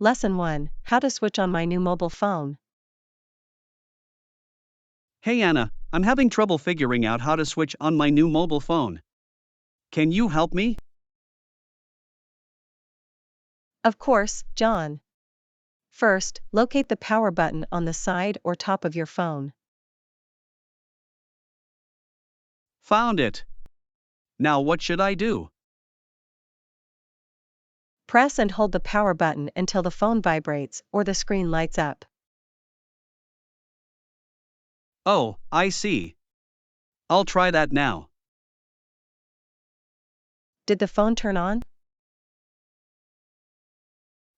Lesson 1: How to switch on my new mobile phone. Hey Anna, I'm having trouble figuring out how to switch on my new mobile phone. Can you help me? Of course, John. First, locate the power button on the side or top of your phone. Found it. Now what should I do? Press and hold the power button until the phone vibrates or the screen lights up. Oh, I see. I'll try that now. Did the phone turn on?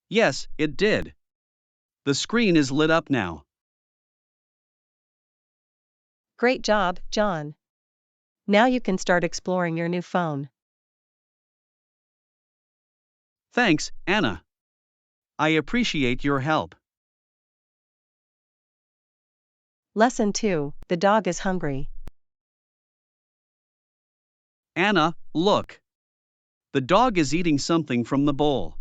Yes, it did. The screen is lit up now. Great job, John. Now you can start exploring your new phone. Thanks, Anna. I appreciate your help. Lesson 2: The dog is hungry. Anna, look. The dog is eating something from the bowl.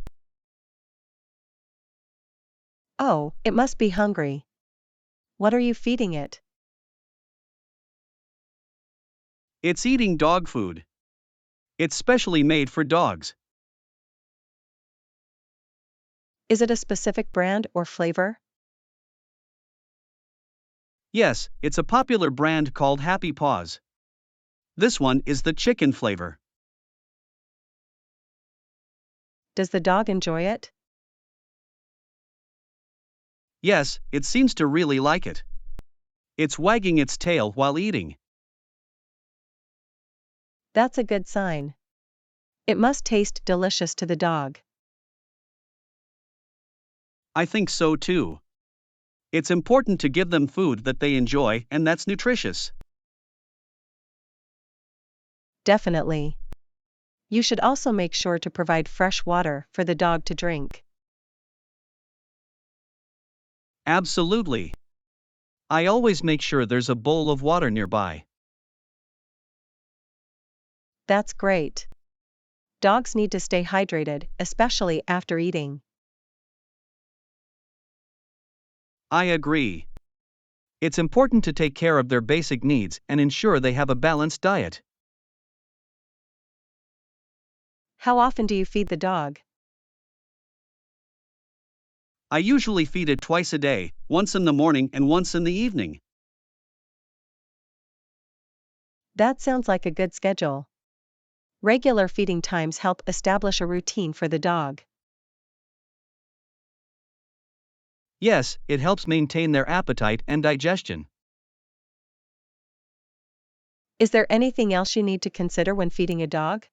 Oh, it must be hungry. What are you feeding it? It's eating dog food. It's specially made for dogs. Is it a specific brand or flavor? Yes, it's a popular brand called Happy Paws. This one is the chicken flavor. Does the dog enjoy it? Yes, it seems to really like it. It's wagging its tail while eating. That's a good sign. It must taste delicious to the dog. I think so too. It's important to give them food that they enjoy and that's nutritious. Definitely. You should also make sure to provide fresh water for the dog to drink. Absolutely. I always make sure there's a bowl of water nearby. That's great. Dogs need to stay hydrated, especially after eating. I agree. It's important to take care of their basic needs and ensure they have a balanced diet. How often do you feed the dog? I usually feed it twice a day, once in the morning and once in the evening. That sounds like a good schedule. Regular feeding times help establish a routine for the dog. Yes, it helps maintain their appetite and digestion. Is there anything else you need to consider when feeding a dog?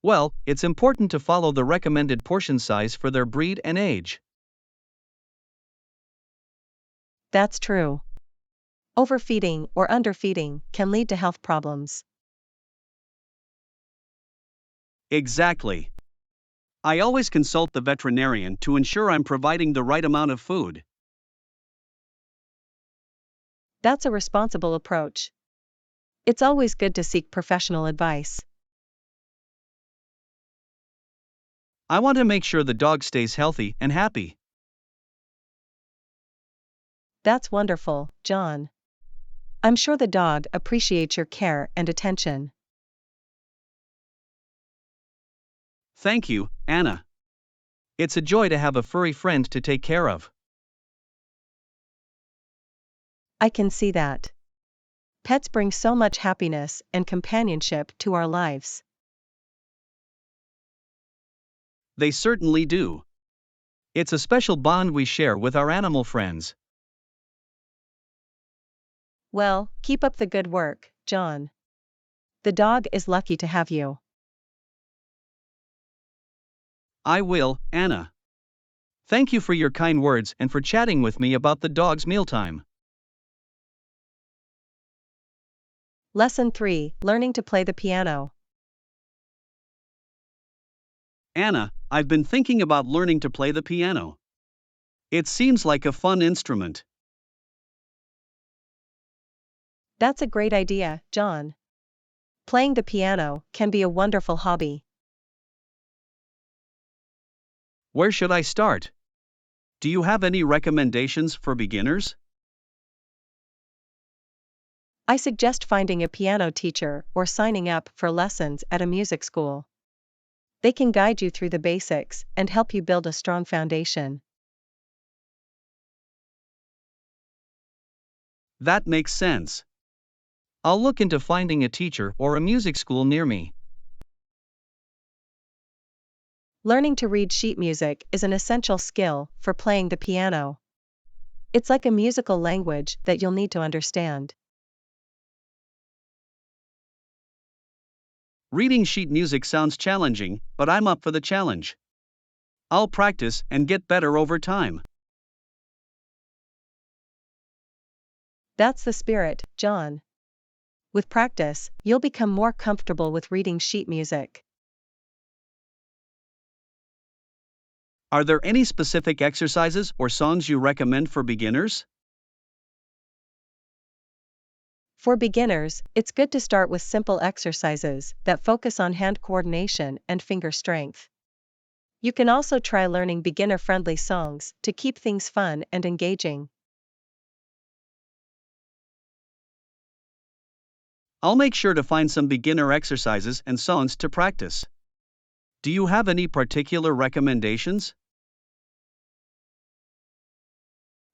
Well, it's important to follow the recommended portion size for their breed and age. That's true. Overfeeding or underfeeding can lead to health problems. Exactly. I always consult the veterinarian to ensure I'm providing the right amount of food. That's a responsible approach. It's always good to seek professional advice. I want to make sure the dog stays healthy and happy. That's wonderful, John. I'm sure the dog appreciates your care and attention. Thank you, Anna. It's a joy to have a furry friend to take care of. I can see that. Pets bring so much happiness and companionship to our lives. They certainly do. It's a special bond we share with our animal friends. Well, keep up the good work, John. The dog is lucky to have you. I will, Anna. Thank you for your kind words and for chatting with me about the dog's mealtime. Lesson 3: Learning to play the piano. Anna, I've been thinking about learning to play the piano. It seems like a fun instrument. That's a great idea, John. Playing the piano can be a wonderful hobby. Where should I start? Do you have any recommendations for beginners? I suggest finding a piano teacher or signing up for lessons at a music school. They can guide you through the basics and help you build a strong foundation. That makes sense. I'll look into finding a teacher or a music school near me. Learning to read sheet music is an essential skill for playing the piano. It's like a musical language that you'll need to understand. Reading sheet music sounds challenging, but I'm up for the challenge. I'll practice and get better over time. That's the spirit, John. With practice, you'll become more comfortable with reading sheet music. Are there any specific exercises or songs you recommend for beginners? For beginners, it's good to start with simple exercises that focus on hand coordination and finger strength. You can also try learning beginner-friendly songs to keep things fun and engaging. I'll make sure to find some beginner exercises and songs to practice. Do you have any particular recommendations?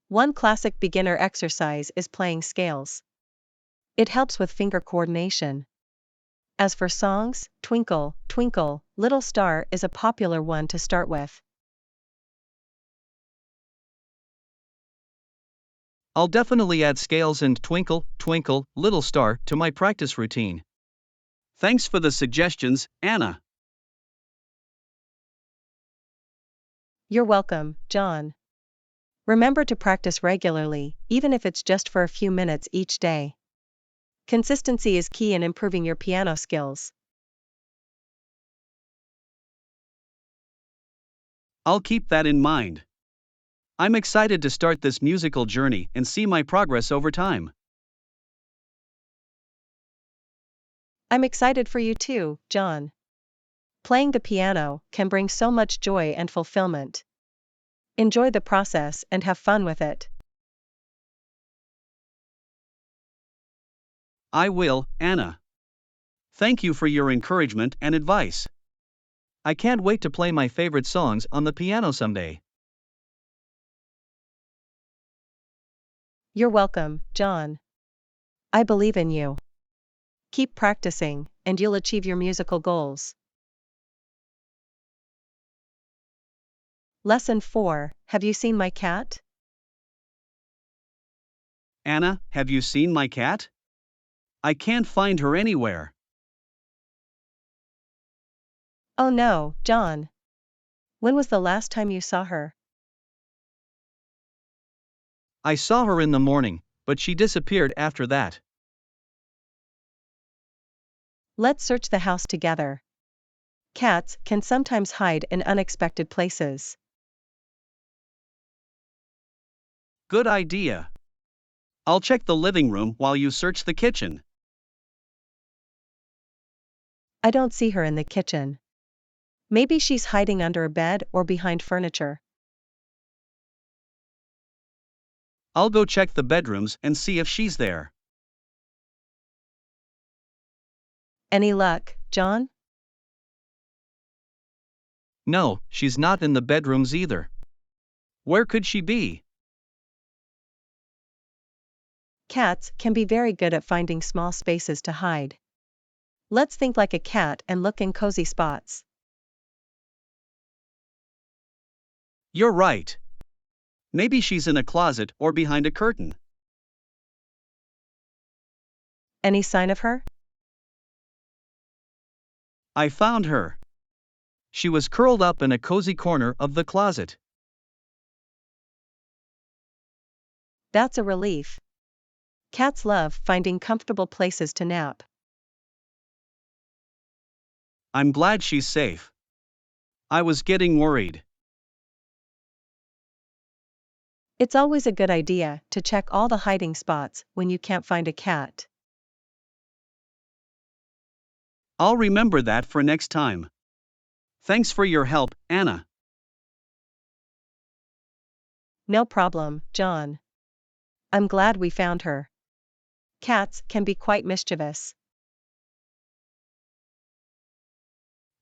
One classic beginner exercise is playing scales. It helps with finger coordination. As for songs, Twinkle, Twinkle, Little Star is a popular one to start with. I'll definitely add scales and Twinkle, Twinkle, Little Star to my practice routine. Thanks for the suggestions, Anna. You're welcome, John. Remember to practice regularly, even if it's just for a few minutes each day. Consistency is key in improving your piano skills. I'll keep that in mind. I'm excited to start this musical journey and see my progress over time. I'm excited for you too, John. Playing the piano can bring so much joy and fulfillment. Enjoy the process and have fun with it. I will, Anna. Thank you for your encouragement and advice. I can't wait to play my favorite songs on the piano someday. You're welcome, John. I believe in you. Keep practicing, and you'll achieve your musical goals. Lesson 4. Have you seen my cat? Anna, have you seen my cat? I can't find her anywhere. Oh no, John. When was the last time you saw her? I saw her in the morning, but she disappeared after that. Let's search the house together. Cats can sometimes hide in unexpected places. Good idea. I'll check the living room while you search the kitchen. I don't see her in the kitchen. Maybe she's hiding under a bed or behind furniture. I'll go check the bedrooms and see if she's there. Any luck, John? No, she's not in the bedrooms either. Where could she be? Cats can be very good at finding small spaces to hide. Let's think like a cat and look in cozy spots. You're right. Maybe she's in a closet or behind a curtain. Any sign of her? I found her. She was curled up in a cozy corner of the closet. That's a relief. Cats love finding comfortable places to nap. I'm glad she's safe. I was getting worried. It's always a good idea to check all the hiding spots when you can't find a cat. I'll remember that for next time. Thanks for your help, Anna. No problem, John. I'm glad we found her. Cats can be quite mischievous.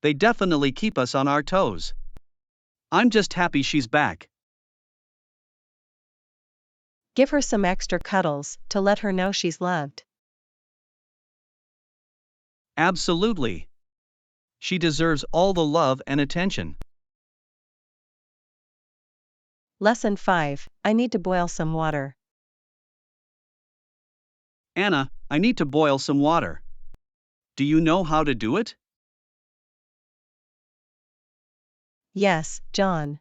They definitely keep us on our toes. I'm just happy she's back. Give her some extra cuddles to let her know she's loved. Absolutely. She deserves all the love and attention. Lesson 5. I need to boil some water. Anna, I need to boil some water. Do you know how to do it? Yes, John.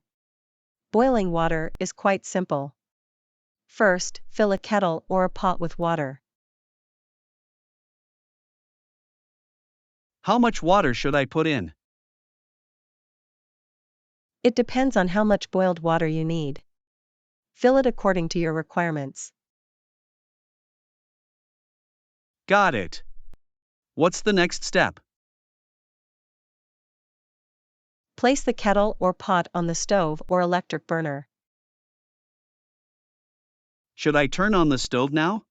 Boiling water is quite simple. First, fill a kettle or a pot with water. How much water should I put in? It depends on how much boiled water you need. Fill it according to your requirements. Got it. What's the next step? Place the kettle or pot on the stove or electric burner. Should I turn on the stove now?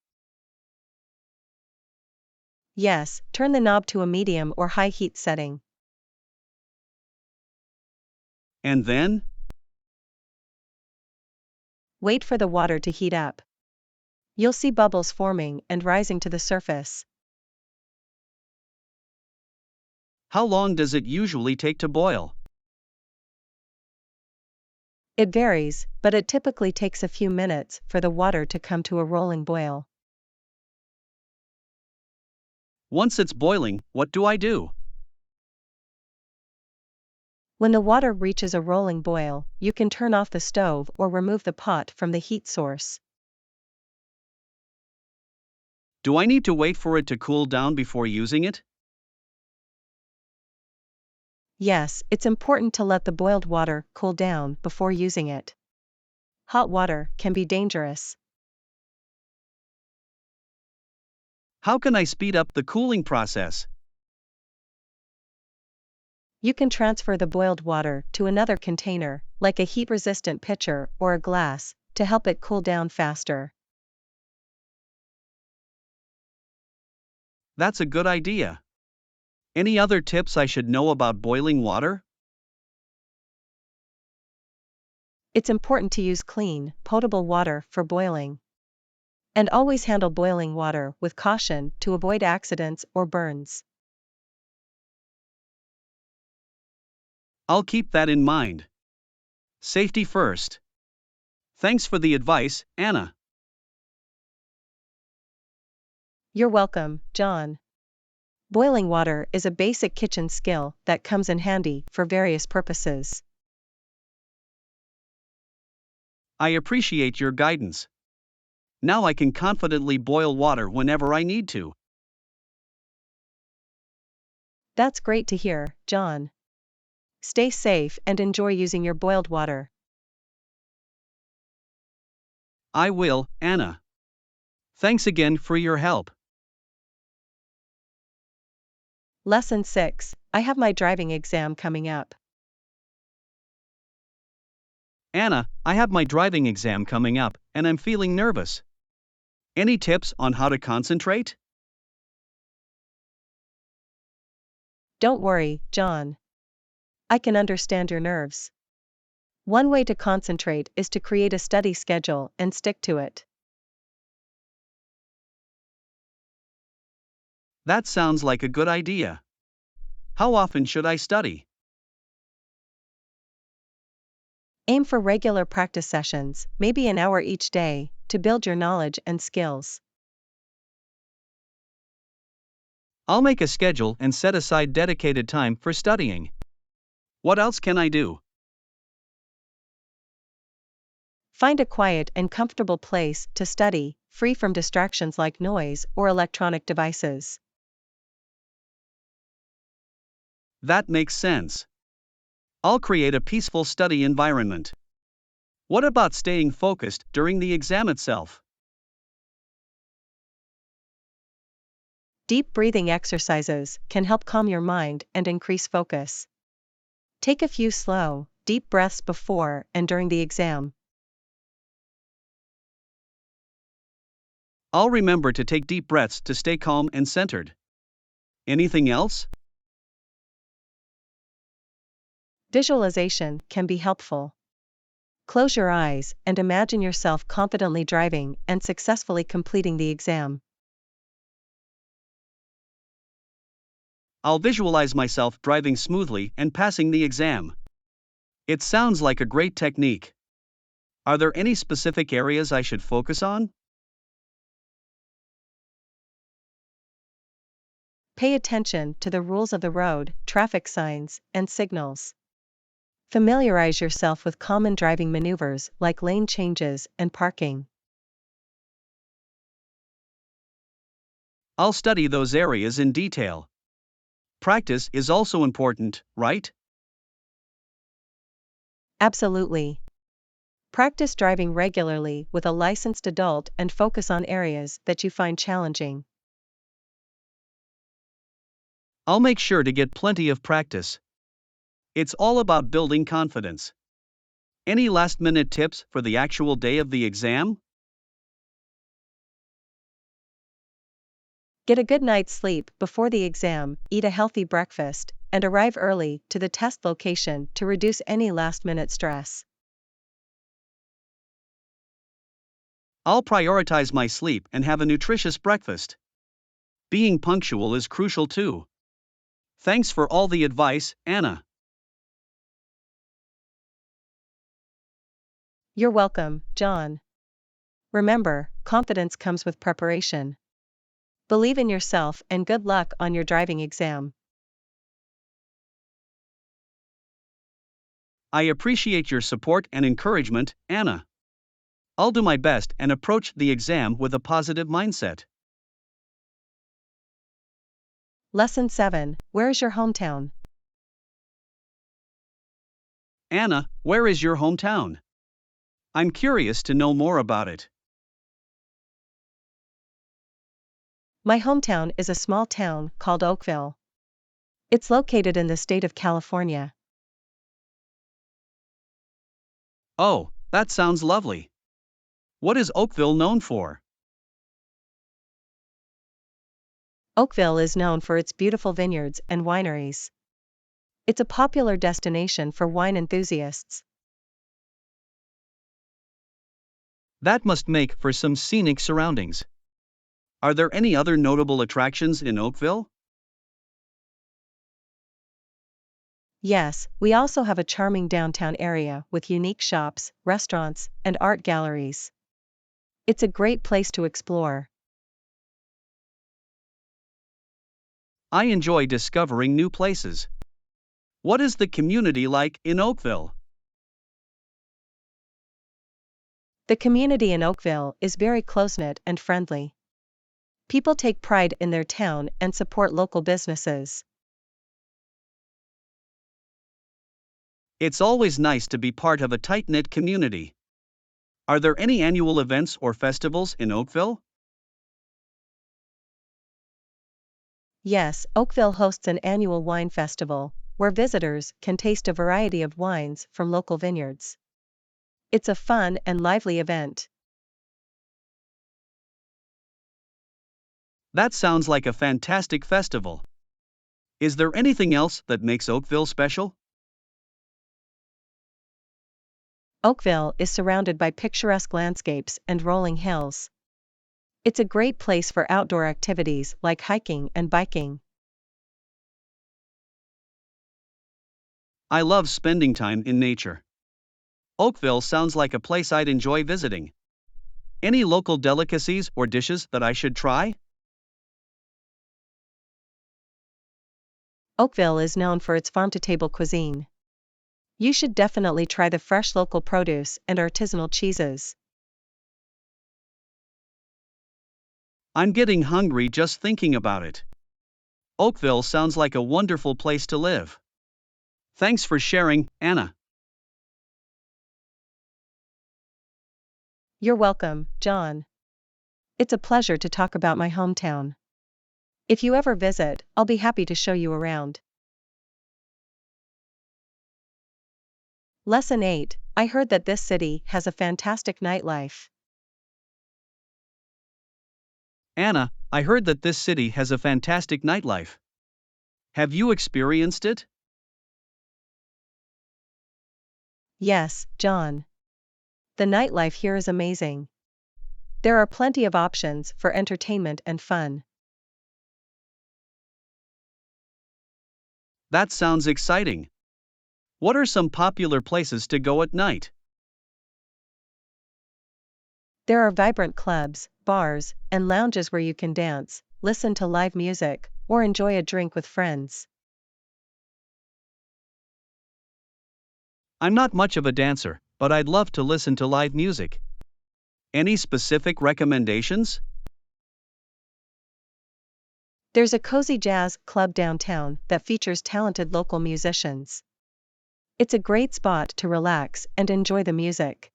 Yes, turn the knob to a medium or high heat setting. And then? Wait for the water to heat up. You'll see bubbles forming and rising to the surface. How long does it usually take to boil? It varies, but it typically takes a few minutes for the water to come to a rolling boil. Once it's boiling, what do I do? When the water reaches a rolling boil, you can turn off the stove or remove the pot from the heat source. Do I need to wait for it to cool down before using it? Yes, it's important to let the boiled water cool down before using it. Hot water can be dangerous. How can I speed up the cooling process? You can transfer the boiled water to another container, like a heat-resistant pitcher or a glass, to help it cool down faster. That's a good idea. Any other tips I should know about boiling water? It's important to use clean, potable water for boiling. And always handle boiling water with caution to avoid accidents or burns. I'll keep that in mind. Safety first. Thanks for the advice, Anna. You're welcome, John. Boiling water is a basic kitchen skill that comes in handy for various purposes. I appreciate your guidance. Now I can confidently boil water whenever I need to. That's great to hear, John. Stay safe and enjoy using your boiled water. I will, Anna. Thanks again for your help. Lesson 6. I have my driving exam coming up. Anna, I have my driving exam coming up, and I'm feeling nervous. Any tips on how to concentrate? Don't worry, John. I can understand your nerves. One way to concentrate is to create a study schedule and stick to it. That sounds like a good idea. How often should I study? Aim for regular practice sessions, maybe an hour each day, to build your knowledge and skills. I'll make a schedule and set aside dedicated time for studying. What else can I do? Find a quiet and comfortable place to study, free from distractions like noise or electronic devices. That makes sense. I'll create a peaceful study environment. What about staying focused during the exam itself? Deep breathing exercises can help calm your mind and increase focus. Take a few slow, deep breaths before and during the exam. I'll remember to take deep breaths to stay calm and centered. Anything else? Visualization can be helpful. Close your eyes and imagine yourself confidently driving and successfully completing the exam. I'll visualize myself driving smoothly and passing the exam. It sounds like a great technique. Are there any specific areas I should focus on? Pay attention to the rules of the road, traffic signs, and signals. Familiarize yourself with common driving maneuvers like lane changes and parking. I'll study those areas in detail. Practice is also important, right? Absolutely. Practice driving regularly with a licensed adult and focus on areas that you find challenging. I'll make sure to get plenty of practice. It's all about building confidence. Any last minute tips for the actual day of the exam? Get a good night's sleep before the exam, eat a healthy breakfast, and arrive early to the test location to reduce any last-minute stress. I'll prioritize my sleep and have a nutritious breakfast. Being punctual is crucial too. Thanks for all the advice, Anna. You're welcome, John. Remember, confidence comes with preparation. Believe in yourself and good luck on your driving exam. I appreciate your support and encouragement, Anna. I'll do my best and approach the exam with a positive mindset. Lesson 7. Where is your hometown? Anna, where is your hometown? I'm curious to know more about it. My hometown is a small town called Oakville. It's located in the state of California. Oh, that sounds lovely. What is Oakville known for? Oakville is known for its beautiful vineyards and wineries. It's a popular destination for wine enthusiasts. That must make for some scenic surroundings. Are there any other notable attractions in Oakville? Yes, we also have a charming downtown area with unique shops, restaurants, and art galleries. It's a great place to explore. I enjoy discovering new places. What is the community like in Oakville? The community in Oakville is very close-knit and friendly. People take pride in their town and support local businesses. It's always nice to be part of a tight-knit community. Are there any annual events or festivals in Oakville? Yes, Oakville hosts an annual wine festival, where visitors can taste a variety of wines from local vineyards. It's a fun and lively event. That sounds like a fantastic festival. Is there anything else that makes Oakville special? Oakville is surrounded by picturesque landscapes and rolling hills. It's a great place for outdoor activities like hiking and biking. I love spending time in nature. Oakville sounds like a place I'd enjoy visiting. Any local delicacies or dishes that I should try? Oakville is known for its farm-to-table cuisine. You should definitely try the fresh local produce and artisanal cheeses. I'm getting hungry just thinking about it. Oakville sounds like a wonderful place to live. Thanks for sharing, Anna. You're welcome, John. It's a pleasure to talk about my hometown. If you ever visit, I'll be happy to show you around. Lesson 8. I heard that this city has a fantastic nightlife. Anna, I heard that this city has a fantastic nightlife. Have you experienced it? Yes, John. The nightlife here is amazing. There are plenty of options for entertainment and fun. That sounds exciting. What are some popular places to go at night? There are vibrant clubs, bars, and lounges where you can dance, listen to live music, or enjoy a drink with friends. I'm not much of a dancer, but I'd love to listen to live music. Any specific recommendations? There's a cozy jazz club downtown that features talented local musicians. It's a great spot to relax and enjoy the music.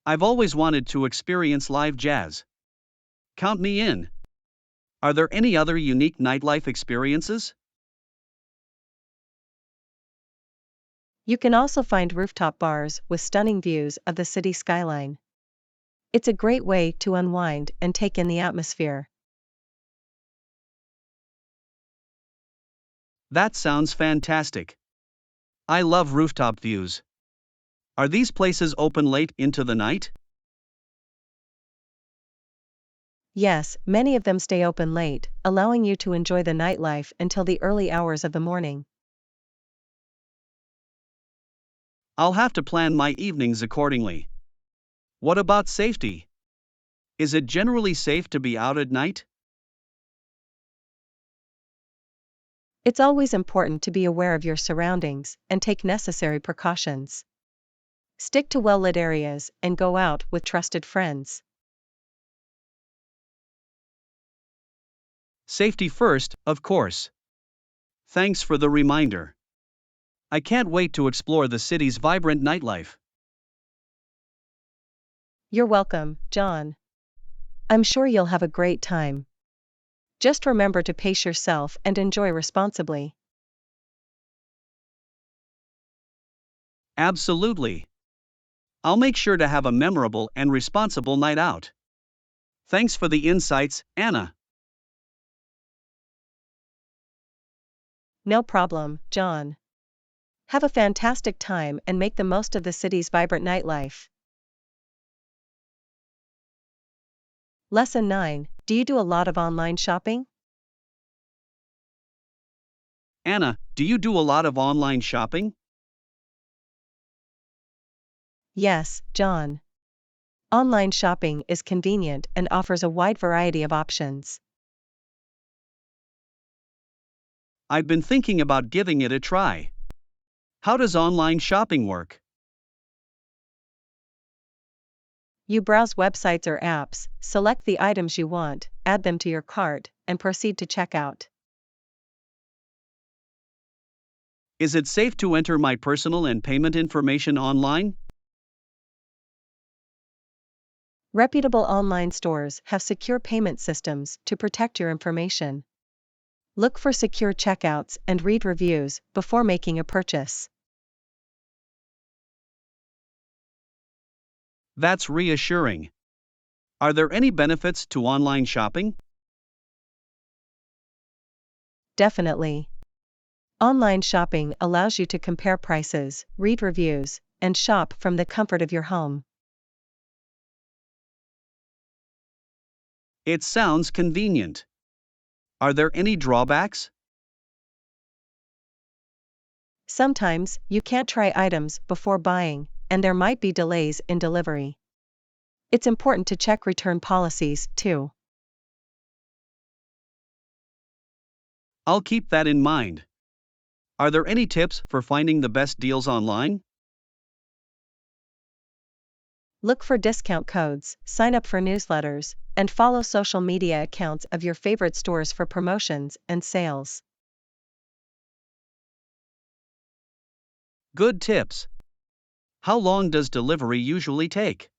I've always wanted to experience live jazz. Count me in. Are there any other unique nightlife experiences? You can also find rooftop bars with stunning views of the city skyline. It's a great way to unwind and take in the atmosphere. That sounds fantastic. I love rooftop views. Are these places open late into the night? Yes, many of them stay open late, allowing you to enjoy the nightlife until the early hours of the morning. I'll have to plan my evenings accordingly. What about safety? Is it generally safe to be out at night? It's always important to be aware of your surroundings and take necessary precautions. Stick to well-lit areas and go out with trusted friends. Safety first, of course. Thanks for the reminder. I can't wait to explore the city's vibrant nightlife. You're welcome, John. I'm sure you'll have a great time. Just remember to pace yourself and enjoy responsibly. Absolutely. I'll make sure to have a memorable and responsible night out. Thanks for the insights, Anna. No problem, John. Have a fantastic time and make the most of the city's vibrant nightlife. Lesson 9. Do you do a lot of online shopping? Anna, do you do a lot of online shopping? Yes, John. Online shopping is convenient and offers a wide variety of options. I've been thinking about giving it a try. How does online shopping work? You browse websites or apps, select the items you want, add them to your cart, and proceed to checkout. Is it safe to enter my personal and payment information online? Reputable online stores have secure payment systems to protect your information. Look for secure checkouts and read reviews before making a purchase. That's reassuring. Are there any benefits to online shopping? Definitely. Online shopping allows you to compare prices, read reviews, and shop from the comfort of your home. It sounds convenient. Are there any drawbacks? Sometimes, you can't try items before buying, and there might be delays in delivery. It's important to check return policies, too. I'll keep that in mind. Are there any tips for finding the best deals online? Look for discount codes, sign up for newsletters, and follow social media accounts of your favorite stores for promotions and sales. Good tips. How long does delivery usually take?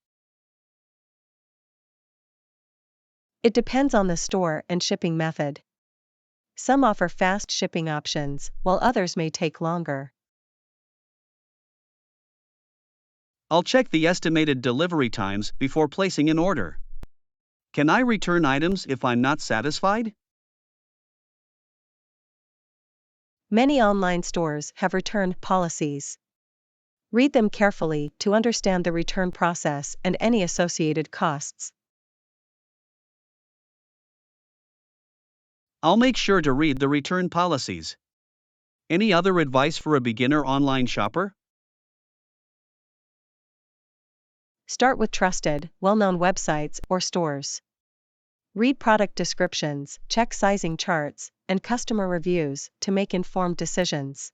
It depends on the store and shipping method. Some offer fast shipping options, while others may take longer. I'll check the estimated delivery times before placing an order. Can I return items if I'm not satisfied? Many online stores have return policies. Read them carefully to understand the return process and any associated costs. I'll make sure to read the return policies. Any other advice for a beginner online shopper? Start with trusted, well-known websites or stores. Read product descriptions, check sizing charts, and customer reviews to make informed decisions.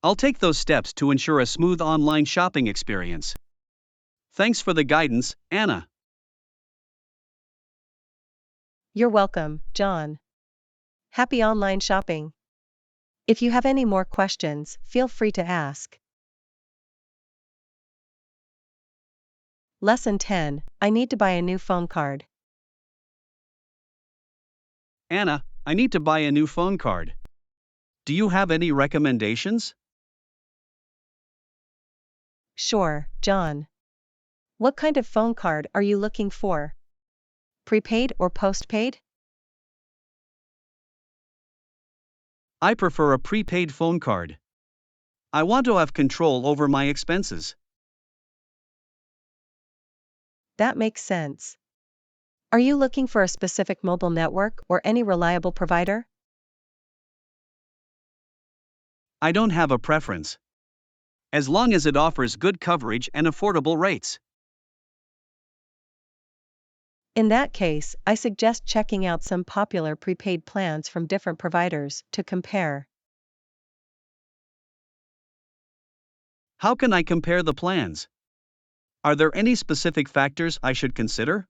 I'll take those steps to ensure a smooth online shopping experience. Thanks for the guidance, Anna. You're welcome, John. Happy online shopping. If you have any more questions, feel free to ask. Lesson 10. I need to buy a new phone card. Anna, I need to buy a new phone card. Do you have any recommendations? Sure, John. What kind of phone card are you looking for? Prepaid or postpaid? I prefer a prepaid phone card. I want to have control over my expenses. That makes sense. Are you looking for a specific mobile network or any reliable provider? I don't have a preference. As long as it offers good coverage and affordable rates. In that case, I suggest checking out some popular prepaid plans from different providers to compare. How can I compare the plans? Are there any specific factors I should consider?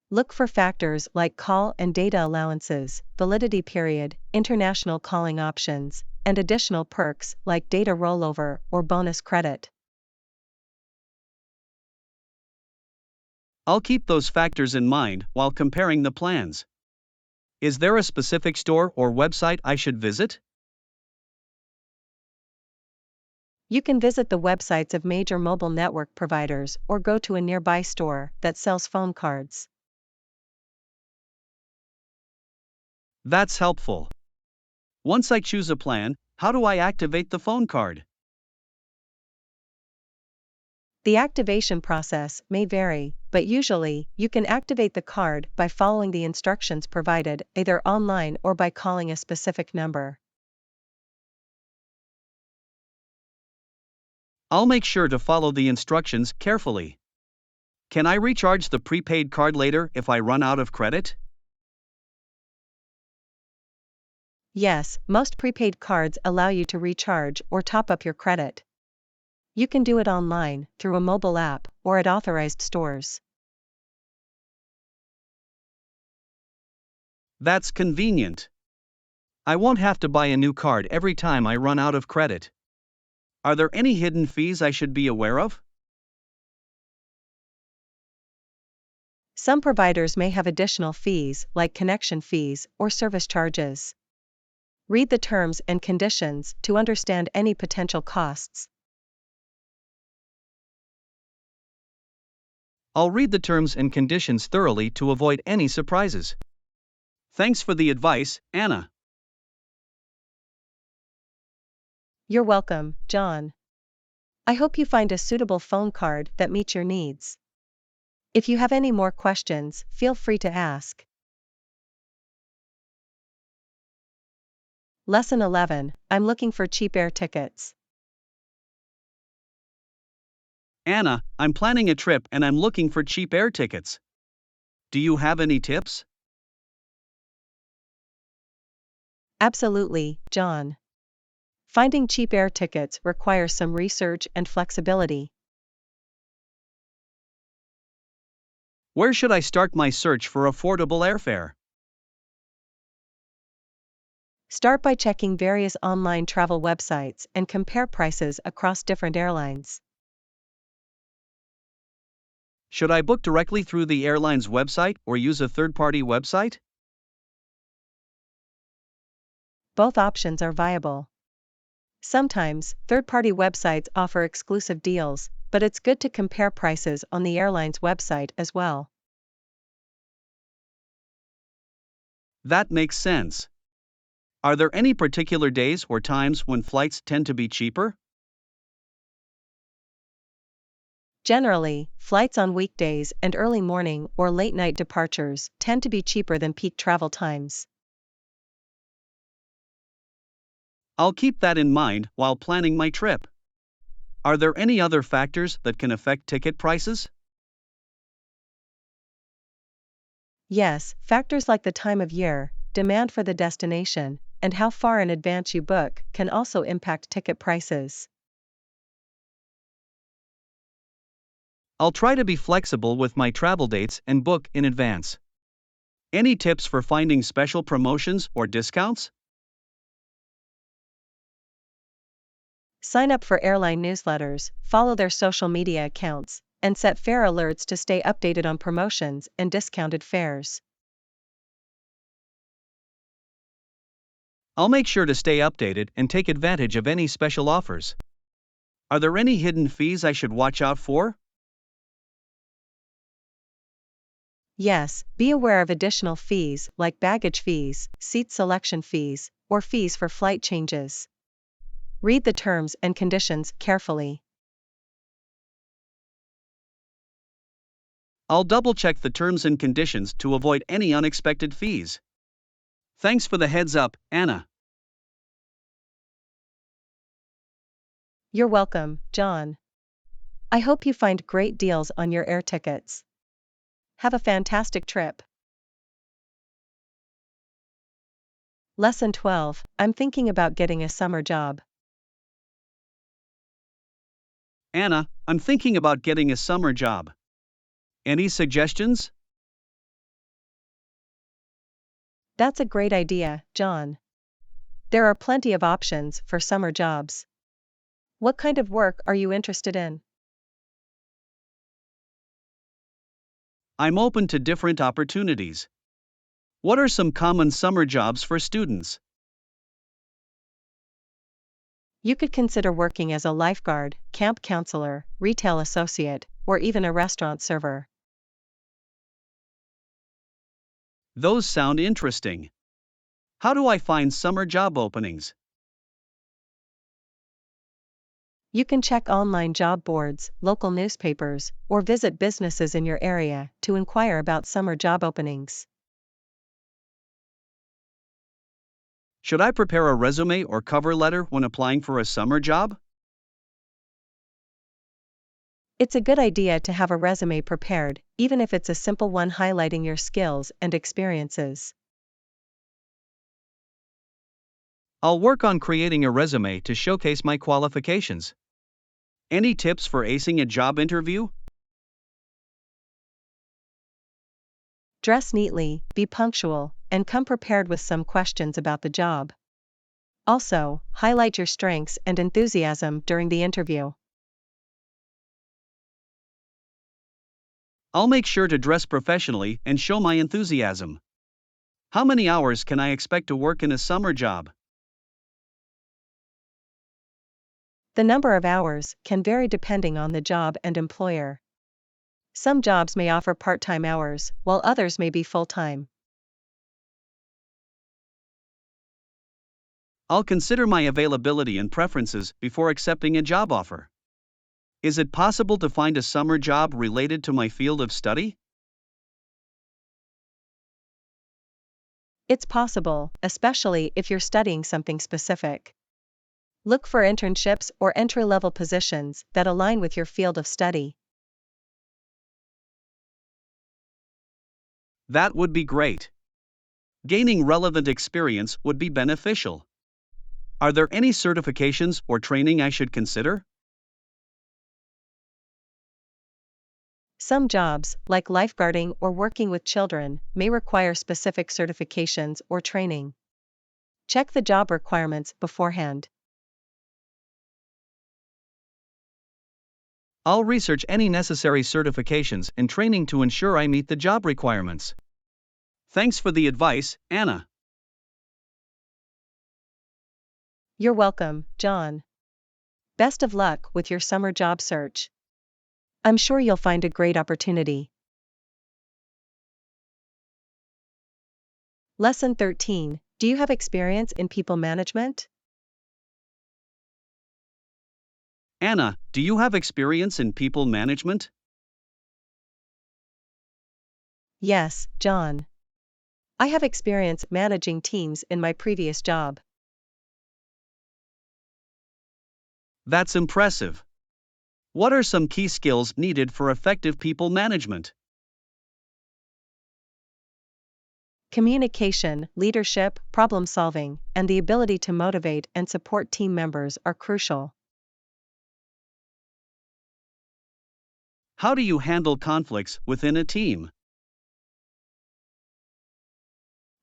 Look for factors like call and data allowances, validity period, international calling options, and additional perks like data rollover or bonus credit. I'll keep those factors in mind while comparing the plans. Is there a specific store or website I should visit? You can visit the websites of major mobile network providers or go to a nearby store that sells phone cards. That's helpful. Once I choose a plan, how do I activate the phone card? The activation process may vary, but usually, you can activate the card by following the instructions provided, either online or by calling a specific number. I'll make sure to follow the instructions carefully. Can I recharge the prepaid card later if I run out of credit? Yes, most prepaid cards allow you to recharge or top up your credit. You can do it online, through a mobile app, or at authorized stores. That's convenient. I won't have to buy a new card every time I run out of credit. Are there any hidden fees I should be aware of? Some providers may have additional fees, like connection fees or service charges. Read the terms and conditions to understand any potential costs. I'll read the terms and conditions thoroughly to avoid any surprises. Thanks for the advice, Anna. You're welcome, John. I hope you find a suitable phone card that meets your needs. If you have any more questions, feel free to ask. Lesson 11. I'm looking for cheap air tickets. Anna, I'm planning a trip and I'm looking for cheap air tickets. Do you have any tips? Absolutely, John. Finding cheap air tickets requires some research and flexibility. Where should I start my search for affordable airfare? Start by checking various online travel websites and compare prices across different airlines. Should I book directly through the airline's website or use a third-party website? both options are viable. Sometimes, third-party websites offer exclusive deals, but it's good to compare prices on the airline's website as well. That makes sense. Are there any particular days or times when flights tend to be cheaper? Generally, flights on weekdays and early morning or late night departures tend to be cheaper than peak travel times. I'll keep that in mind while planning my trip. Are there any other factors that can affect ticket prices? Yes, factors like the time of year, demand for the destination, and how far in advance you book can also impact ticket prices. I'll try to be flexible with my travel dates and book in advance. Any tips for finding special promotions or discounts? Sign up for airline newsletters, follow their social media accounts, and set fare alerts to stay updated on promotions and discounted fares. I'll make sure to stay updated and take advantage of any special offers. Are there any hidden fees I should watch out for? Yes, be aware of additional fees like baggage fees, seat selection fees, or fees for flight changes. Read the terms and conditions carefully. I'll double check the terms and conditions to avoid any unexpected fees. Thanks for the heads up, Anna. You're welcome, John. I hope you find great deals on your air tickets. Have a fantastic trip. Lesson 12. I'm thinking about getting a summer job. Anna, I'm thinking about getting a summer job. Any suggestions? That's a great idea, John. There are plenty of options for summer jobs. What kind of work are you interested in? I'm open to different opportunities. What are some common summer jobs for students? You could consider working as a lifeguard, camp counselor, retail associate, or even a restaurant server. Those sound interesting. How do I find summer job openings? You can check online job boards, local newspapers, or visit businesses in your area to inquire about summer job openings. Should I prepare a resume or cover letter when applying for a summer job? It's a good idea to have a resume prepared, even if it's a simple one highlighting your skills and experiences. I'll work on creating a resume to showcase my qualifications. Any tips for acing a job interview? Dress neatly, be punctual, and come prepared with some questions about the job. Also, highlight your strengths and enthusiasm during the interview. I'll make sure to dress professionally and show my enthusiasm. How many hours can I expect to work in a summer job? The number of hours can vary depending on the job and employer. Some jobs may offer part-time hours, while others may be full-time. I'll consider my availability and preferences before accepting a job offer. Is it possible to find a summer job related to my field of study? It's possible, especially if you're studying something specific. Look for internships or entry-level positions that align with your field of study. That would be great. Gaining relevant experience would be beneficial. Are there any certifications or training I should consider? Some jobs, like lifeguarding or working with children, may require specific certifications or training. Check the job requirements beforehand. I'll research any necessary certifications and training to ensure I meet the job requirements. Thanks for the advice, Anna. You're welcome, John. Best of luck with your summer job search. I'm sure you'll find a great opportunity. Lesson 13. Do you have experience in people management? Anna, do you have experience in people management? Yes, John. I have experience managing teams in my previous job. That's impressive. What are some key skills needed for effective people management? Communication, leadership, problem solving, and the ability to motivate and support team members are crucial. How do you handle conflicts within a team?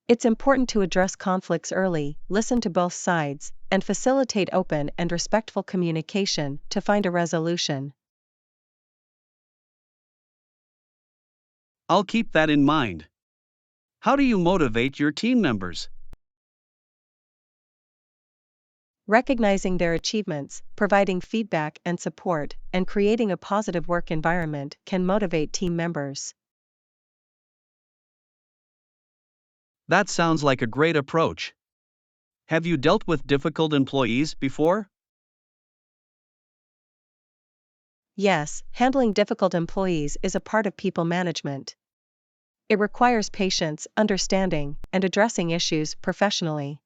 It's important to address conflicts early, listen to both sides, and facilitate open and respectful communication to find a resolution. I'll keep that in mind. How do you motivate your team members? Recognizing their achievements, providing feedback and support, and creating a positive work environment can motivate team members. That sounds like a great approach. Have you dealt with difficult employees before? Yes, handling difficult employees is a part of people management. It requires patience, understanding, and addressing issues professionally.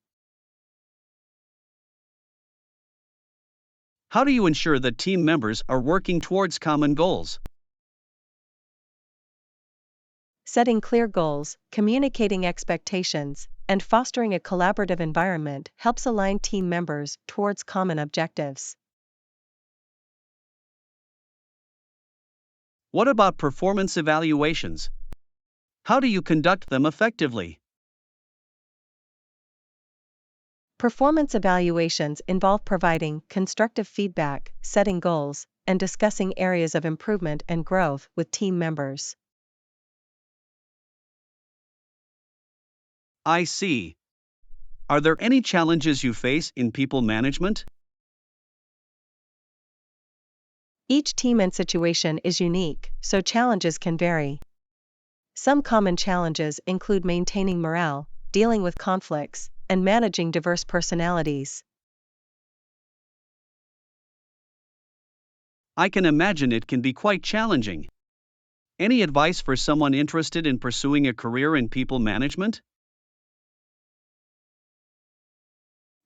How do you ensure that team members are working towards common goals? Setting clear goals, communicating expectations, and fostering a collaborative environment helps align team members towards common objectives. What about performance evaluations? How do you conduct them effectively? Performance evaluations involve providing constructive feedback, setting goals, and discussing areas of improvement and growth with team members. I see. Are there any challenges you face in people management? Each team and situation is unique, so challenges can vary. Some common challenges include maintaining morale, dealing with conflicts, and managing diverse personalities. I can imagine it can be quite challenging. Any advice for someone interested in pursuing a career in people management?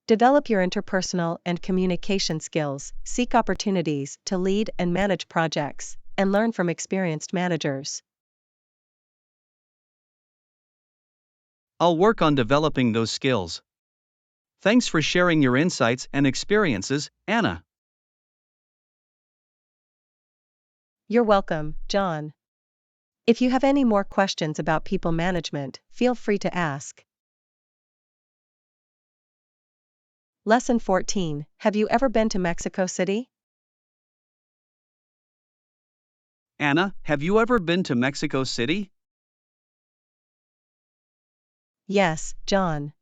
Develop your interpersonal and communication skills, seek opportunities to lead and manage projects, and learn from experienced managers. I'll work on developing those skills. Thanks for sharing your insights and experiences, Anna. You're welcome, John. If you have any more questions about people management, feel free to ask. Lesson 14. Have you ever been to Mexico City? Anna, have you ever been to Mexico City? Yes, John.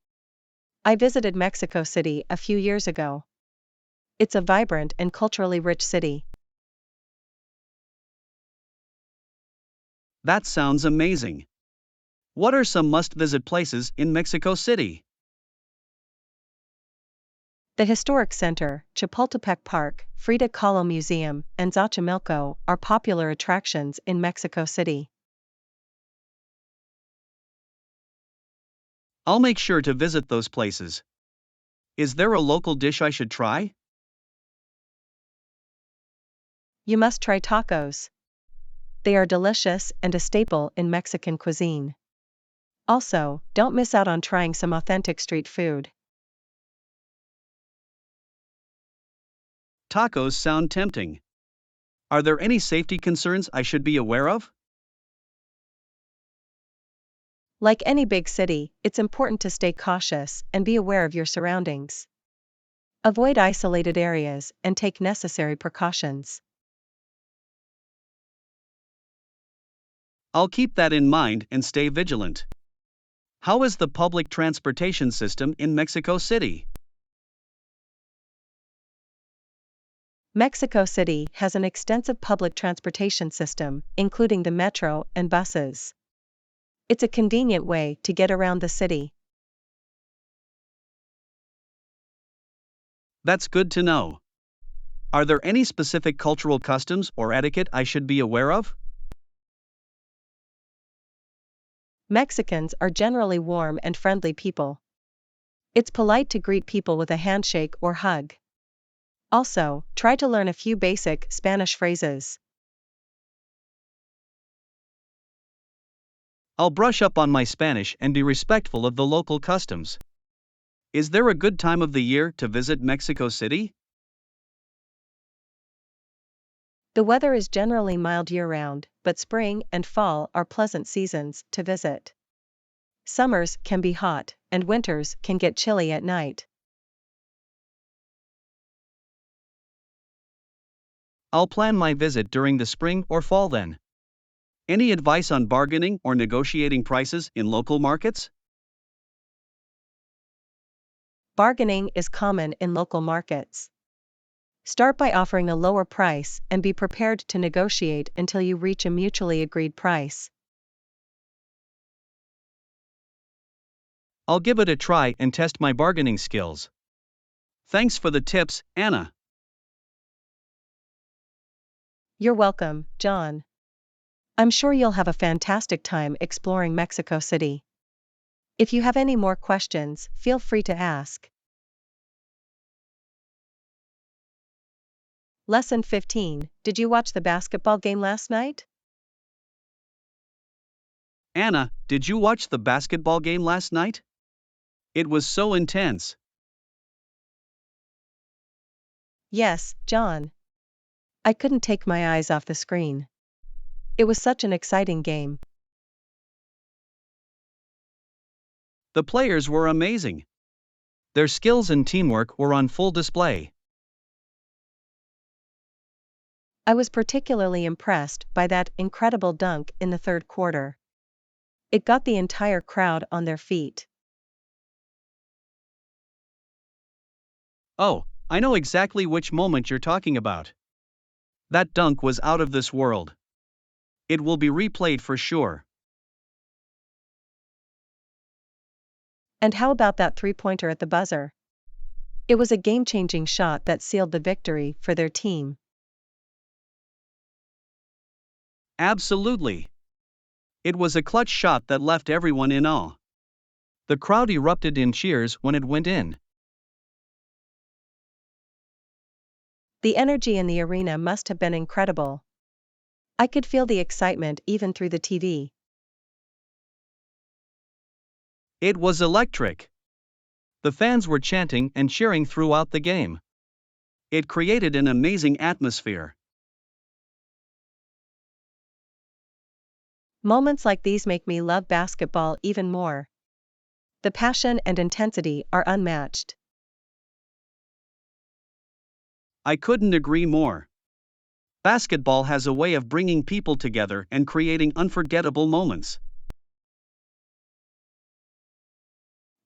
I visited Mexico City a few years ago. It's a vibrant and culturally rich city. That sounds amazing. What are some must-visit places in Mexico City? The historic center, Chapultepec Park, Frida Kahlo Museum, and Xochimilco are popular attractions in Mexico City. I'll make sure to visit those places. Is there a local dish I should try? You must try tacos. They are delicious and a staple in Mexican cuisine. Also, don't miss out on trying some authentic street food. Tacos sound tempting. Are there any safety concerns I should be aware of? Like any big city, it's important to stay cautious and be aware of your surroundings. Avoid isolated areas and take necessary precautions. I'll keep that in mind and stay vigilant. How is the public transportation system in Mexico City? Mexico City has an extensive public transportation system, including the metro and buses. It's a convenient way to get around the city. That's good to know. Are there any specific cultural customs or etiquette I should be aware of? Mexicans are generally warm and friendly people. It's polite to greet people with a handshake or hug. Also, try to learn a few basic Spanish phrases. I'll brush up on my Spanish and be respectful of the local customs. Is there a good time of the year to visit Mexico City? The weather is generally mild year-round, but spring and fall are pleasant seasons to visit. Summers can be hot, and winters can get chilly at night. I'll plan my visit during the spring or fall then. Any advice on bargaining or negotiating prices in local markets? Bargaining is common in local markets. Start by offering a lower price and be prepared to negotiate until you reach a mutually agreed price. I'll give it a try and test my bargaining skills. Thanks for the tips, Anna. You're welcome, John. I'm sure you'll have a fantastic time exploring Mexico City. If you have any more questions, feel free to ask. Lesson 15. Did you watch the basketball game last night? Anna, did you watch the basketball game last night? It was so intense. Yes, John. I couldn't take my eyes off the screen. It was such an exciting game. The players were amazing. Their skills and teamwork were on full display. I was particularly impressed by that incredible dunk in the third quarter. It got the entire crowd on their feet. Oh, I know exactly which moment you're talking about. That dunk was out of this world. It will be replayed for sure. And how about that three-pointer at the buzzer? It was a game-changing shot that sealed the victory for their team. Absolutely. It was a clutch shot that left everyone in awe. The crowd erupted in cheers when it went in. The energy in the arena must have been incredible. I could feel the excitement even through the TV. It was electric. The fans were chanting and cheering throughout the game. It created an amazing atmosphere. Moments like these make me love basketball even more. The passion and intensity are unmatched. I couldn't agree more. Basketball has a way of bringing people together and creating unforgettable moments.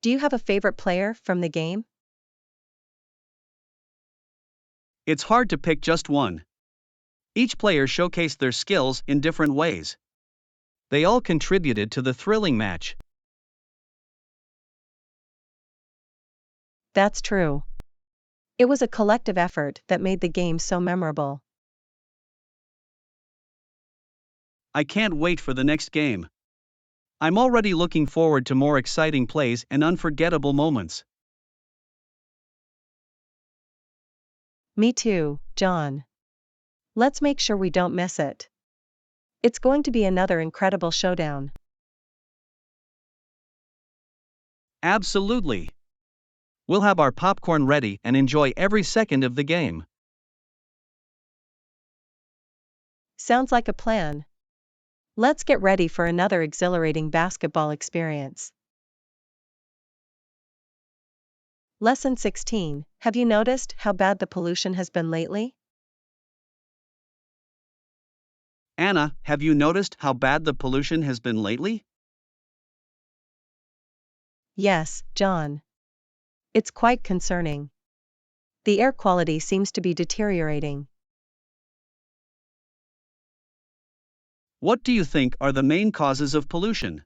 Do you have a favorite player from the game? It's hard to pick just one. Each player showcased their skills in different ways. They all contributed to the thrilling match. That's true. It was a collective effort that made the game so memorable. I can't wait for the next game. I'm already looking forward to more exciting plays and unforgettable moments. Me too, John. Let's make sure we don't miss it. It's going to be another incredible showdown. Absolutely. We'll have our popcorn ready and enjoy every second of the game. Sounds like a plan. Let's get ready for another exhilarating basketball experience. Lesson 16. Have you noticed how bad the pollution has been lately? Anna, have you noticed how bad the pollution has been lately? Yes, John. It's quite concerning. The air quality seems to be deteriorating. What do you think are the main causes of pollution?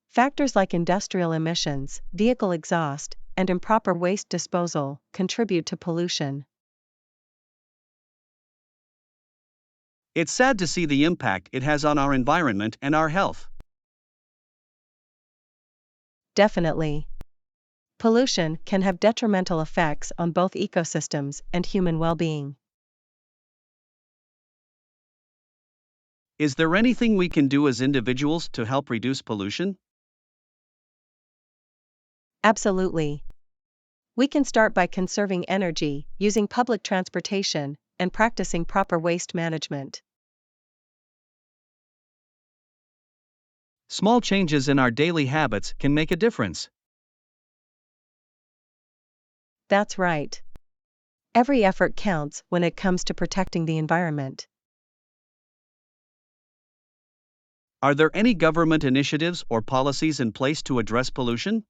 Factors like industrial emissions, vehicle exhaust, and improper waste disposal contribute to pollution. It's sad to see the impact it has on our environment and our health. Definitely. Pollution can have detrimental effects on both ecosystems and human well-being. Is there anything we can do as individuals to help reduce pollution? Absolutely. We can start by conserving energy, using public transportation, and practicing proper waste management. Small changes in our daily habits can make a difference. That's right. Every effort counts when it comes to protecting the environment. Are there any government initiatives or policies in place to address pollution?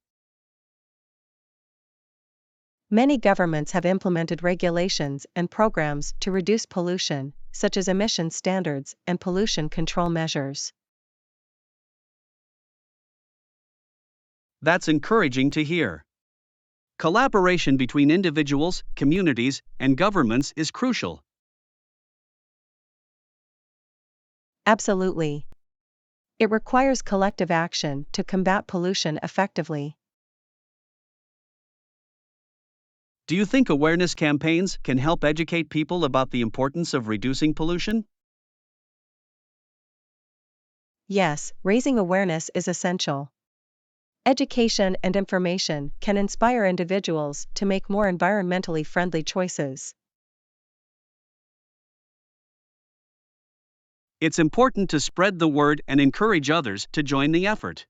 Many governments have implemented regulations and programs to reduce pollution, such as emission standards and pollution control measures. That's encouraging to hear. Collaboration between individuals, communities, and governments is crucial. Absolutely. It requires collective action to combat pollution effectively. Do you think awareness campaigns can help educate people about the importance of reducing pollution? Yes, raising awareness is essential. Education and information can inspire individuals to make more environmentally friendly choices. It's important to spread the word and encourage others to join the effort.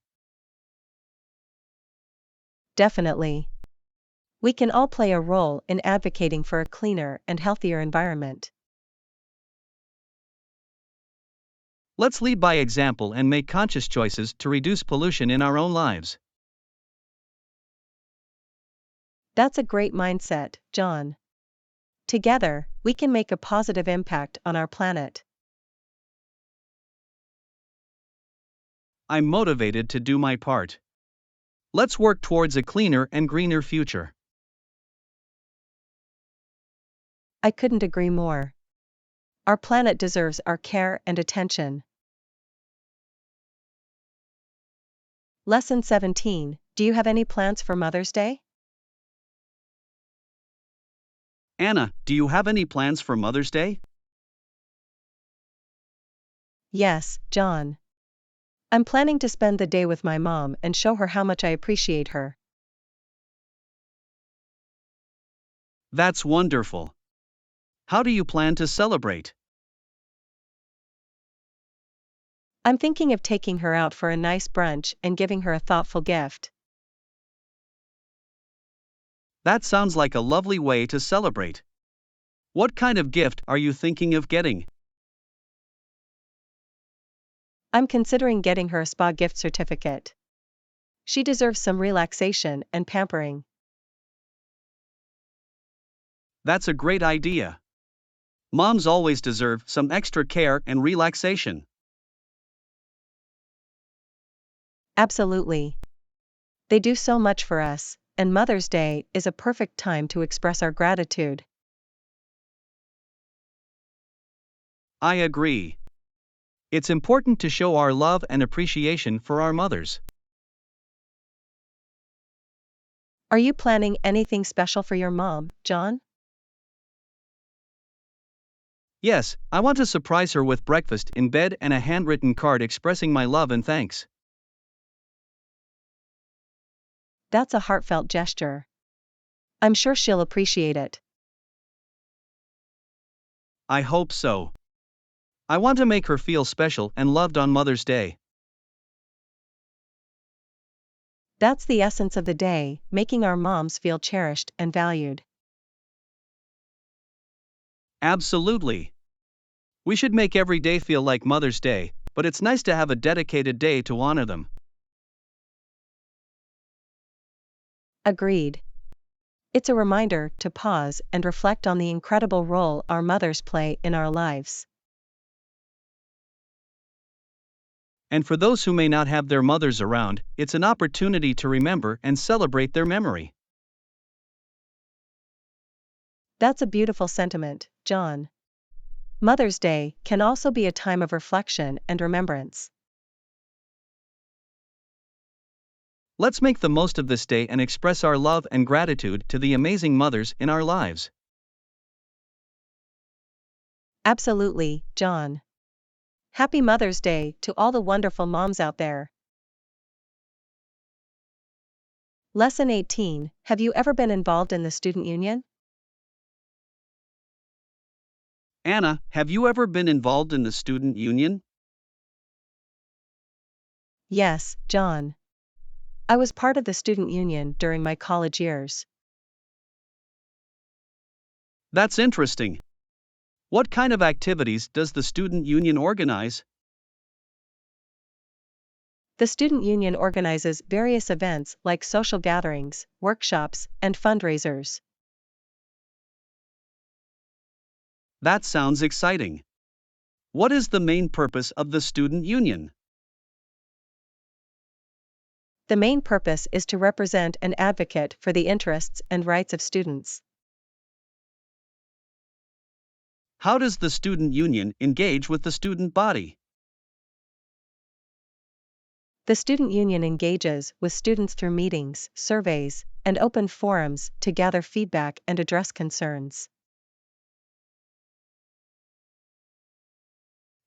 Definitely. We can all play a role in advocating for a cleaner and healthier environment. Let's lead by example and make conscious choices to reduce pollution in our own lives. That's a great mindset, John. Together, we can make a positive impact on our planet. I'm motivated to do my part. Let's work towards a cleaner and greener future. I couldn't agree more. Our planet deserves our care and attention. Lesson 17. Do you have any plans for Mother's Day? Anna, do you have any plans for Mother's Day? Yes, John. I'm planning to spend the day with my mom and show her how much I appreciate her. That's wonderful. How do you plan to celebrate? I'm thinking of taking her out for a nice brunch and giving her a thoughtful gift. That sounds like a lovely way to celebrate. What kind of gift are you thinking of getting? I'm considering getting her a spa gift certificate. She deserves some relaxation and pampering. That's a great idea. Moms always deserve some extra care and relaxation. Absolutely. They do so much for us, and Mother's Day is a perfect time to express our gratitude. I agree. It's important to show our love and appreciation for our mothers. Are you planning anything special for your mom, John? Yes, I want to surprise her with breakfast in bed and a handwritten card expressing my love and thanks. That's a heartfelt gesture. I'm sure she'll appreciate it. I hope so. I want to make her feel special and loved on Mother's Day. That's the essence of the day, making our moms feel cherished and valued. Absolutely. We should make every day feel like Mother's Day, but it's nice to have a dedicated day to honor them. Agreed. It's a reminder to pause and reflect on the incredible role our mothers play in our lives. And for those who may not have their mothers around, it's an opportunity to remember and celebrate their memory. That's a beautiful sentiment, John. Mother's Day can also be a time of reflection and remembrance. Let's make the most of this day and express our love and gratitude to the amazing mothers in our lives. Absolutely, John. Happy Mother's Day to all the wonderful moms out there. Lesson 18. Have you ever been involved in the student union? Anna, have you ever been involved in the student union? Yes, John. I was part of the student union during my college years. That's interesting. What kind of activities does the student union organize? The student union organizes various events like social gatherings, workshops, and fundraisers. That sounds exciting. What is the main purpose of the student union? The main purpose is to represent and advocate for the interests and rights of students. How does the student union engage with the student body? The student union engages with students through meetings, surveys, and open forums to gather feedback and address concerns.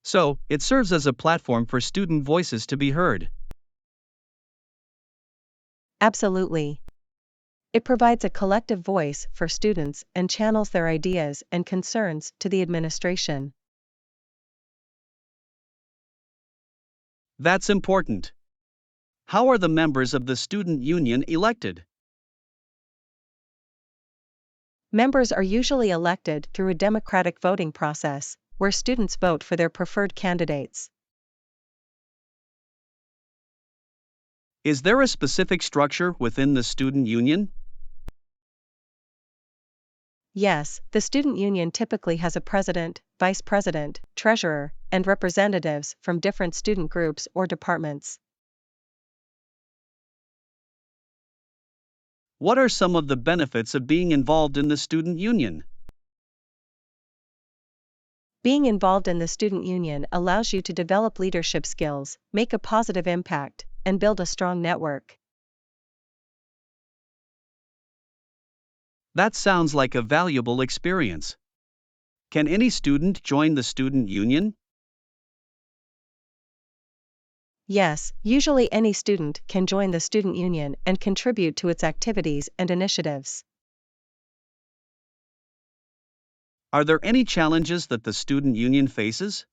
So, it serves as a platform for student voices to be heard. Absolutely. It provides a collective voice for students and channels their ideas and concerns to the administration. That's important. How are the members of the student union elected? Members are usually elected through a democratic voting process, where students vote for their preferred candidates. Is there a specific structure within the student union? Yes, the student union typically has a president, vice president, treasurer, and representatives from different student groups or departments. What are some of the benefits of being involved in the student union? Being involved in the student union allows you to develop leadership skills, make a positive impact, and build a strong network. That sounds like a valuable experience. Can any student join the student union? Yes, usually any student can join the student union and contribute to its activities and initiatives. Are there any challenges that the student union faces?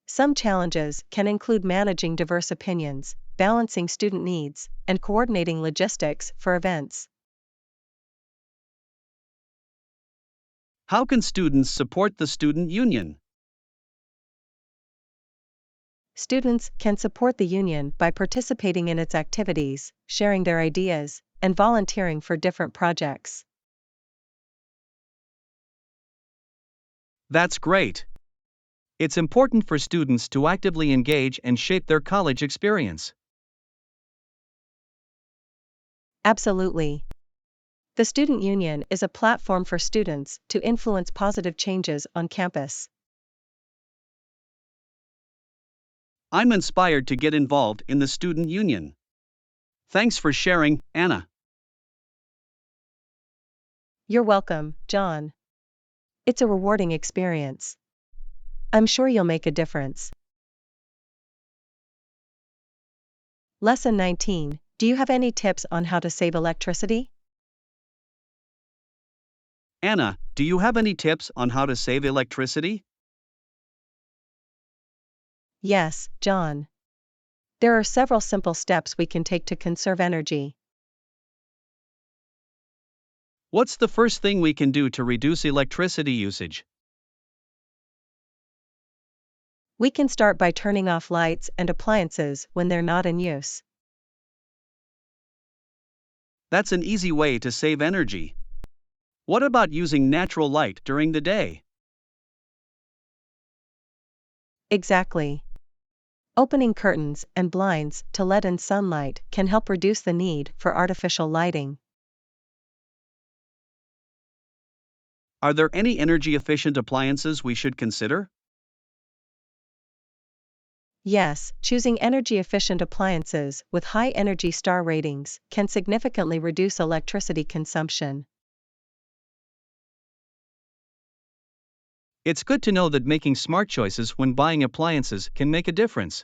Some challenges can include managing diverse opinions, balancing student needs, and coordinating logistics for events. How can students support the student union? Students can support the union by participating in its activities, sharing their ideas, and volunteering for different projects. That's great. It's important for students to actively engage and shape their college experience. Absolutely. The student union is a platform for students to influence positive changes on campus. I'm inspired to get involved in the student union. Thanks for sharing, Anna. You're welcome, John. It's a rewarding experience. I'm sure you'll make a difference. Lesson 19. Do you have any tips on how to save electricity? Anna, do you have any tips on how to save electricity? Yes, John. There are several simple steps we can take to conserve energy. What's the first thing we can do to reduce electricity usage? We can start by turning off lights and appliances when they're not in use. That's an easy way to save energy. What about using natural light during the day? Exactly. Opening curtains and blinds to let in sunlight can help reduce the need for artificial lighting. Are there any energy efficient appliances we should consider? Yes, choosing energy efficient appliances with high Energy Star ratings can significantly reduce electricity consumption. It's good to know that making smart choices when buying appliances can make a difference.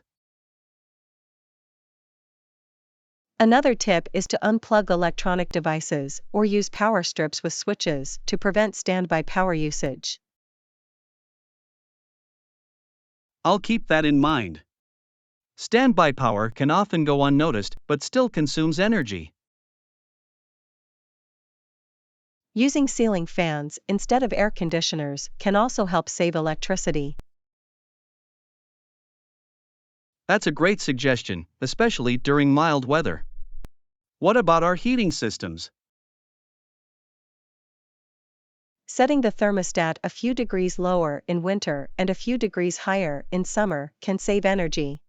Another tip is to unplug electronic devices or use power strips with switches to prevent standby power usage. I'll keep that in mind. Standby power can often go unnoticed but still consumes energy. Using ceiling fans instead of air conditioners can also help save electricity. That's a great suggestion, especially during mild weather. What about our heating systems? Setting the thermostat a few degrees lower in winter and a few degrees higher in summer can save energy.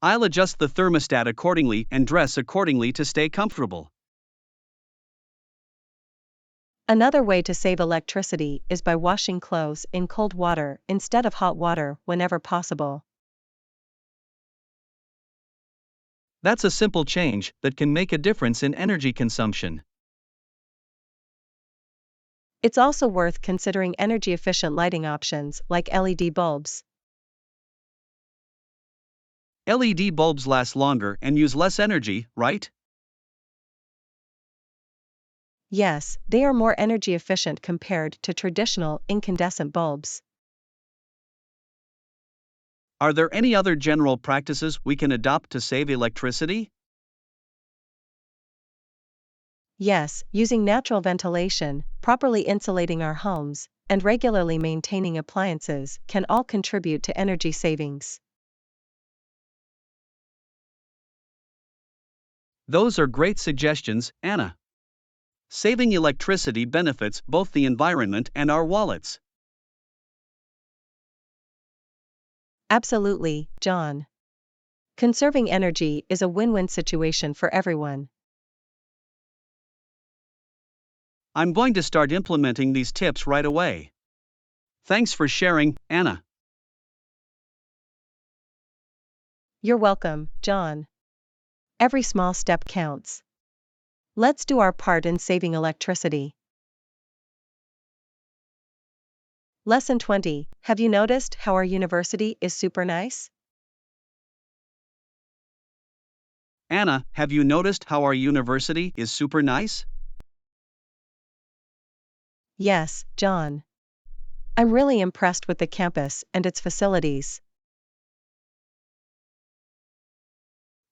I'll adjust the thermostat accordingly and dress accordingly to stay comfortable. Another way to save electricity is by washing clothes in cold water instead of hot water whenever possible. That's a simple change that can make a difference in energy consumption. It's also worth considering energy efficient lighting options like LED bulbs. LED bulbs last longer and use less energy, right? Yes, they are more energy efficient compared to traditional incandescent bulbs. Are there any other general practices we can adopt to save electricity? Yes, using natural ventilation, properly insulating our homes, and regularly maintaining appliances can all contribute to energy savings. Those are great suggestions, Anna. Saving electricity benefits both the environment and our wallets. Absolutely, John. Conserving energy is a win-win situation for everyone. I'm going to start implementing these tips right away. Thanks for sharing, Anna. You're welcome, John. Every small step counts. Let's do our part in saving electricity. Lesson 20. Have you noticed how our university is super nice? Anna, have you noticed how our university is super nice? Yes, John. I'm really impressed with the campus and its facilities.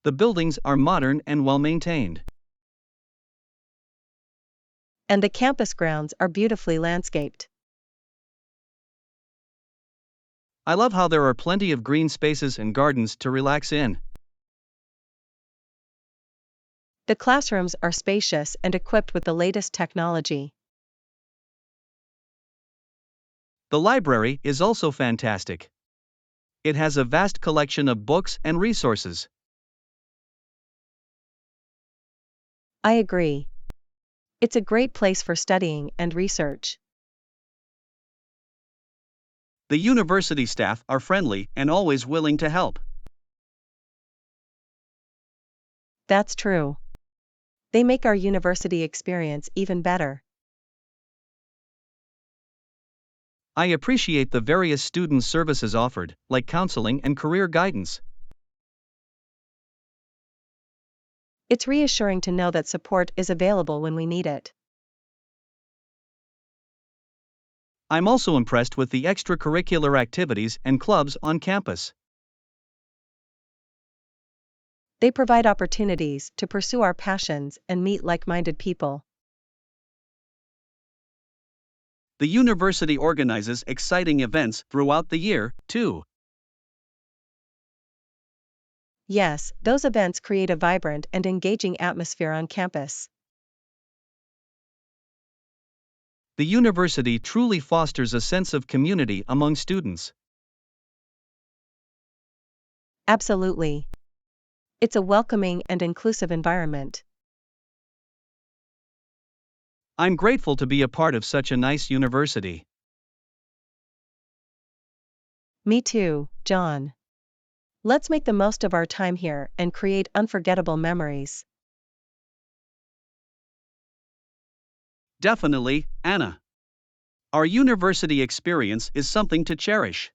The buildings are modern and well maintained. And the campus grounds are beautifully landscaped. I love how there are plenty of green spaces and gardens to relax in. The classrooms are spacious and equipped with the latest technology. The library is also fantastic. It has a vast collection of books and resources. I agree. It's a great place for studying and research. The university staff are friendly and always willing to help. That's true. They make our university experience even better. I appreciate the various student services offered, like counseling and career guidance. It's reassuring to know that support is available when we need it. I'm also impressed with the extracurricular activities and clubs on campus. They provide opportunities to pursue our passions and meet like-minded people. The university organizes exciting events throughout the year, too. Yes, those events create a vibrant and engaging atmosphere on campus. The university truly fosters a sense of community among students. Absolutely. It's a welcoming and inclusive environment. I'm grateful to be a part of such a nice university. Me too, John. Let's make the most of our time here and create unforgettable memories. Definitely, Anna. Our university experience is something to cherish.